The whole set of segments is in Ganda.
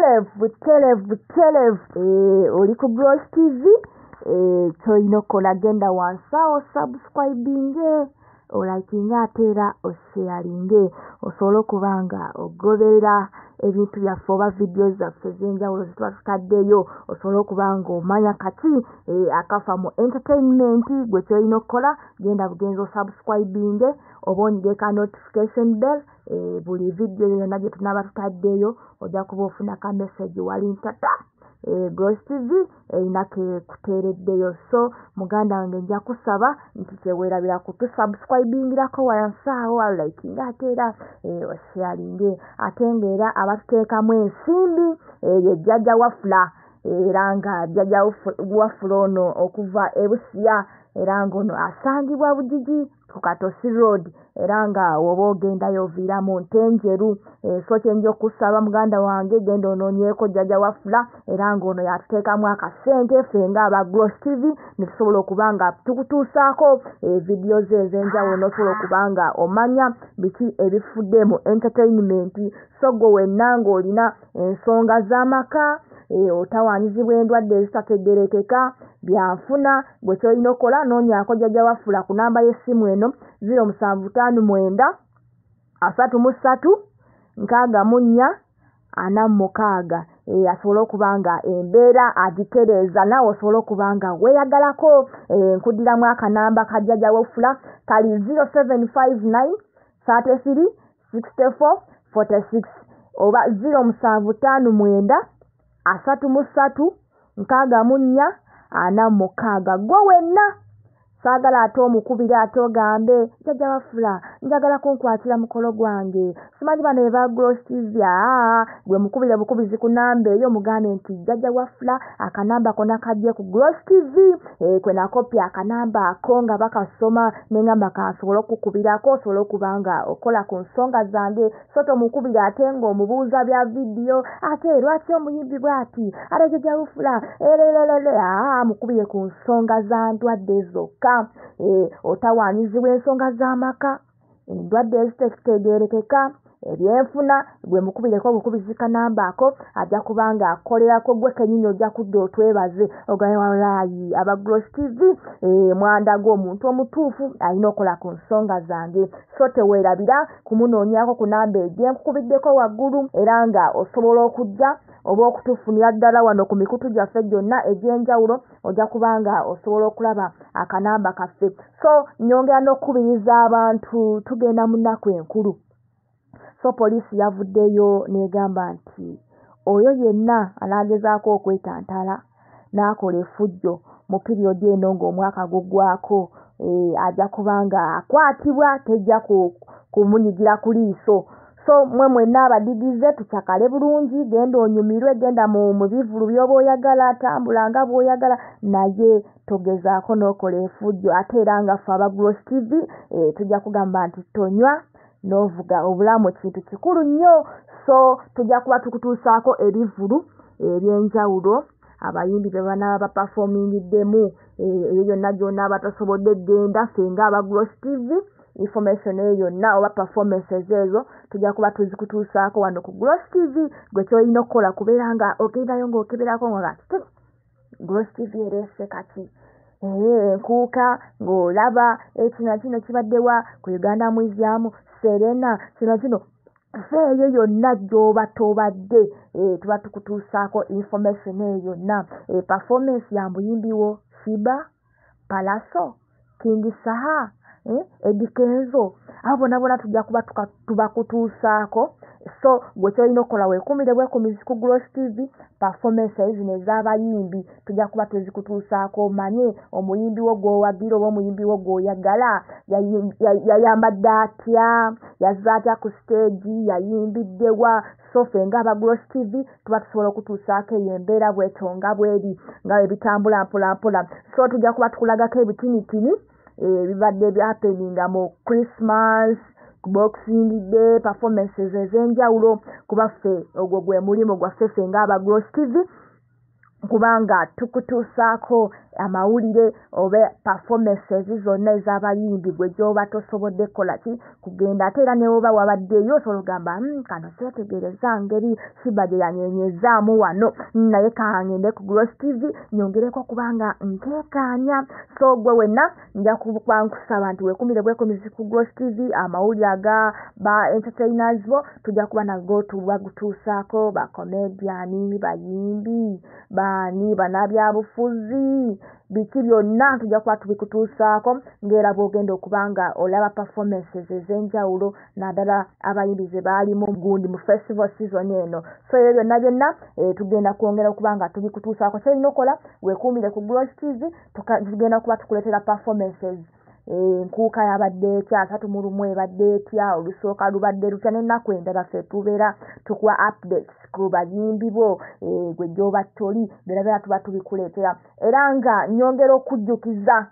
Telev oli ku Gross TV kyolina okukola genda wansi awo subscribing olikinga ate era osharinge osobola okuba nga ogoberera ebintu byaffe oba videos zaffe ez'enjawulo ze tuba tutaddeyo osobola okuba nga omanya kati akafa mu entertainment gwe kyolina okukola genda bugenzi osubscribing oba onyigeka notification bell buli video yonna gye tunaaba tutaddeyo ojja kuba ofuna ka message wali ntata Gross TV erina ke kuteereddeyo so muganda wange nja kusaba nti kyeweerabira kutusubscribingirako wansi awo likinga ate era osharinge ate ng'era abatuteekamu ensimbi eyo jjajja wafula era nga jjajja wafula ono okuva e Busia era ng'ono asangibwa Bugigi ku Katosi Road era nga woba ogendayo oviira mu Ntenjeru so kyenja okusaba muganda wange genda onoonyeeko jjajja wafula era ng'ono yatuteekamu akasente ffe ng'aba Gross TV ne tusobola okuba nga tukutuusaako videos ez'enjawulo n'osobola okuba nga omanya biki ebifudde mu entertainment so gwe wenna ng'olina ensonga z'amaka otawaanyizibwa endwadde ezitategeerekeka byanfuna gwe kyolina okukola noonyaako jjajja wafula ku namba y'essimu eno 0759 33 64 46 asobola okuba nga embeera agitereeza naawe osobola okuba nga weeyagalako nkudiramu akanamba ka jjajja wafula kali 0759 33 64 46 oba 0759 33 64 46 gwe wenna saagala ate omukubire ate ogambe jjajja wafula njagala kunkwatira mukolo gwange simanyi bano eba Gross TV gwe mukubire bukubizi ku namba eyo mugambe nti jjajja wafula akanamba kona kajje ku Gross TV kwe nakopya akanamba ako nga bakasoma nengamba kansobola okukubirako osobola okuba nga okola ku nsonga zange so tomukubire ate ng'omubuuza bya vidiyo ate lwaki omuyimbi bw'ati ate jjajja wafula mukubire ku nsonga za ndwadde zokka otawaanyizibwa ensonga z'amaka endwadde ezitegeerekeka ebyenfuna gwe mukubireko obukubizi kanamba ako ajja kuba nga akolerako gwe kennyini ojja kudda otwebaze ogaye walaayi aba Gross TV mwandaga omuntu omutuufu alina okola ku nsonga zange so teweerabira kumunoonyako ku namba egyenkukubiddeko waggulu era nga osobola okujja oba okutufunira ddala wano ku mikutu gyaffe gyonna egy'enjawulo ojja kuba nga osobola okulaba akanamba kaffe so nyongera n'okukubiriza abantu tugenda mu nnaku enkulu so poliisi yavuddeyo n'egamba nti oyo yenna anaagezaako okwetantala n'akola effujjo mu piriyodi eno ng'omwaka guggwako ajja kuba nga akwatibwa tejja kumunyigira ku liiso so mwe mwenna abadigize tukyakale bulungi genda onyumirwe genda mu bivulu by'oba oyagala tambula nga bw'oyagala naye togezaako n'okola effujjo ate era nga ffe aba Gross TV tujja kugamba nti tonywa n'ovuga obulamu kintu kikulu nnyo so tujja kuba tukutuusaako ebivulu ebyenjawulo abayimbi be banaaba bapafomingiddemu eyo yonna gy'onaaba tosobodde genda ffe ng'aba Gross TV information eyo yonna oba performances ezo tujja kuba tuzikutuusaako wano ku Gross TV gwe kyolina okukola kubeera nga ogendayo ng'okeberako nga Gross TV ereese kati enkuuka ng'olaba kino kibaddewa ku Uganda Museum Serena kino eyo yonna gy'oba tobadde tuba tukutuusaako information eyo yonna performance ya muyimbiwo Shiba Palaso King Saha Eddie Kenzo abo bonna tujja kuba tubakutuusaako so gwe kyolina okukola weekumire bwekumizi ku Gross TV performances zino ez'abayimbi tujja kuba tuzikutuusaako omanye omuyimbi wo gw'owagira oba omuyimbi wo gw'oyagala yayambadde atya yazza atya ku stage yayimbiddewa so ffe ng'aba Gross TV tuba tusobola okutuusaako eyo embeera bwetyo nga bweri nga ebitambula mpolampola so tujja kuba tukulagako ebitinitini ebibadde byapeninga mu Christmas Boxing Day performances ez'enjawulo kuba ffe ogwo gwe mulimu gwaffe ffe ng'aba Gross TV kubanga tukutuusaako amawulire oba performances zonna ez'abayimbi gwe gy'oba tosobodde kukola ki kugenda ate era ne woba wabaddeyo osobola okugamba kano seetegereza ngeri Shiba gye yanyenyezaamu wano naye kangende ku Gross TV nyongereko kubanga nteekaanya so gwe wenna nja kuba nkusaba nti weekumire bwekumisi ku Gross TV amawulire aga ba entertainers bo tujja kuba nago tubagutuusaako bakomediani bayimbi bani banabyabufuzi biki byonna tujja kuba tubikutuusaako ng'era bw'ogenda okubanga olaba performances ez'enjawulo naddala abayimbi ze baalimu gundi mu festival season eno so ebyo byonna tugenda kwongera okubanga tubikutuusaako kyolina okola weekuumire ku Gross TV tugenda kuba tukuleetera performances nkuuka yabadde etya 31 ebadde etya olusooka lubadde lutya n'ennaku endala ffe tubeera tukuwa updates ku bayimbi bo gwe gy'oba toli beera tuba tubikuleetera era nga nyongera okujjukiza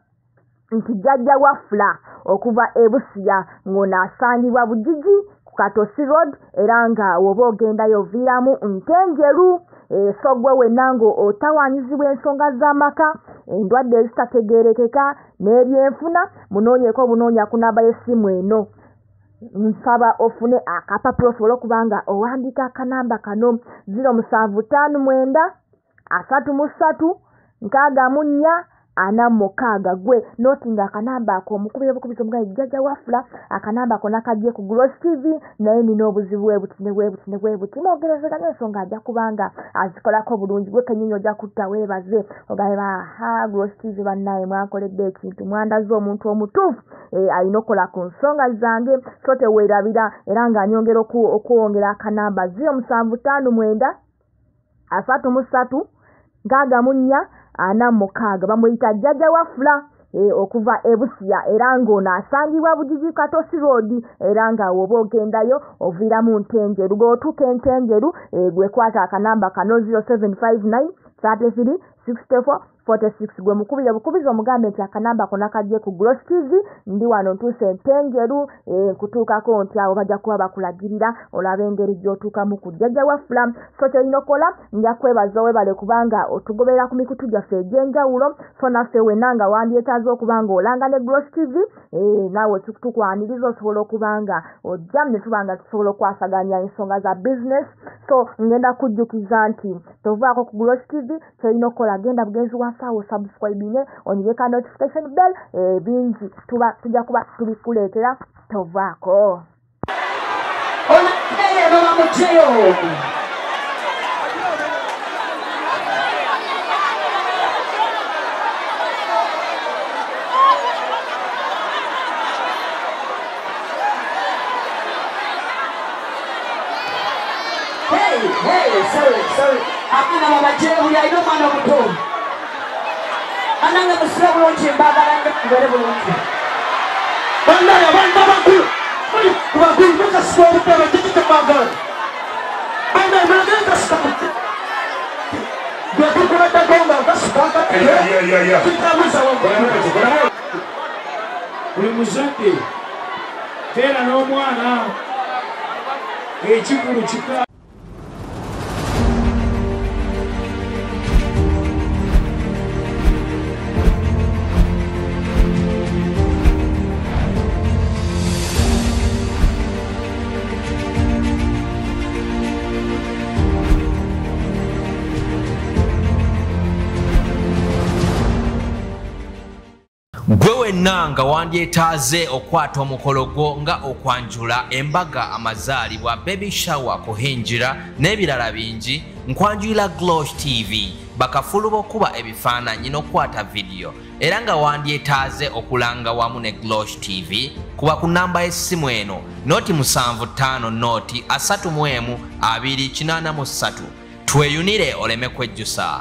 nti jjajja Wafula okuva e Busia ng'onaasangibwa Bugigi ku Katosi Road era nga woba ogendayo oviiramu Ntenjeru so gwe wenna ng'otawaanyizibwa ensonga z'amaka endwadde ezitategeerekeka n'ebyenfuna munoonyeko obunoonya ku namba y'essimu eno nsaba ofune akapapula osobole okubanga owandiika akanamba kano 075 33 64 46 gwe notinga akanamba ako omukubire bukubizo mugaye jjajja Wafula akanamba ako nakajje ku Gross TV naye nina obuzibu bwebuti mwogerezeganya ensonga ajja kubanga azikolako bulungi gwe kenyinyi ojja kutta weebaze ogaye Gross TV bannaye mwakoledde ekintu mwandaze omuntu omutuufu alina okukola ku nsonga zange so teweerabira era ng'anyongera okuwongera akanamba 075 33 64 46 bamuyita jjajja Wafula okuva e Busia era ng'onaasangibwa Bugigi Katosi Road era nga woba ogendayo oviiramu Ntenjeru ng'otuuka Ntenjeru gwekwata akanamba kano 0759 33 64 46 gwe mukubire bukubizo omugambe nti akanamba kona kajje ku Gross TV ndi wano ntuuse Ntenjeru kutuukako nti awo bajja kuba bakulagirira olaba engeri gy'otuukamu ku jjajja Wafula so kyolina okola nja kwebaza webale kubanga otugobera ku mikutu gyaffe egy'enjawulo so naffe wenna nga wandyetaaze okubanga olanga ne Gross TV naawe tukwaniriza osobola okubanga ojja ne tubanga tusobola okwasaganya ensonga za business so ngenda kujjukiza nti tovaako ku Gross TV kyolina okola genda bugenzi wasawo subscribing onyeka notification bell bingi tujja kuba tubikuleetera tovaako Hey, sorry. Akana mama jebu ya ino mwana muto. Ananga musira bulonje mbagalanga kubere bulonje. Banda ya banda bakulu. Kubakulu muka sikobu tebe tete bagala. Banda mlagenda sikamu. Gwa tukuna tagonga basukaka. Yeah. Tutamuza wangu. Uli muzake. Tera n'omwana. Ekikulu kika gwe wenna nga wandyetaaze okwata omukolo gwo nga okwanjula embaga amazaalibwa baby shower kuhinjira n'ebirala bingi nkwanjulira Gross TV bakafulu b'okuba ebifaananyi n'okwata vidiyo era nga wandyetaaze okulanga wamu ne Gross TV kuba ku namba y'essimu eno noti 75 noti 31 283 tweyunire oleme kwejjusa.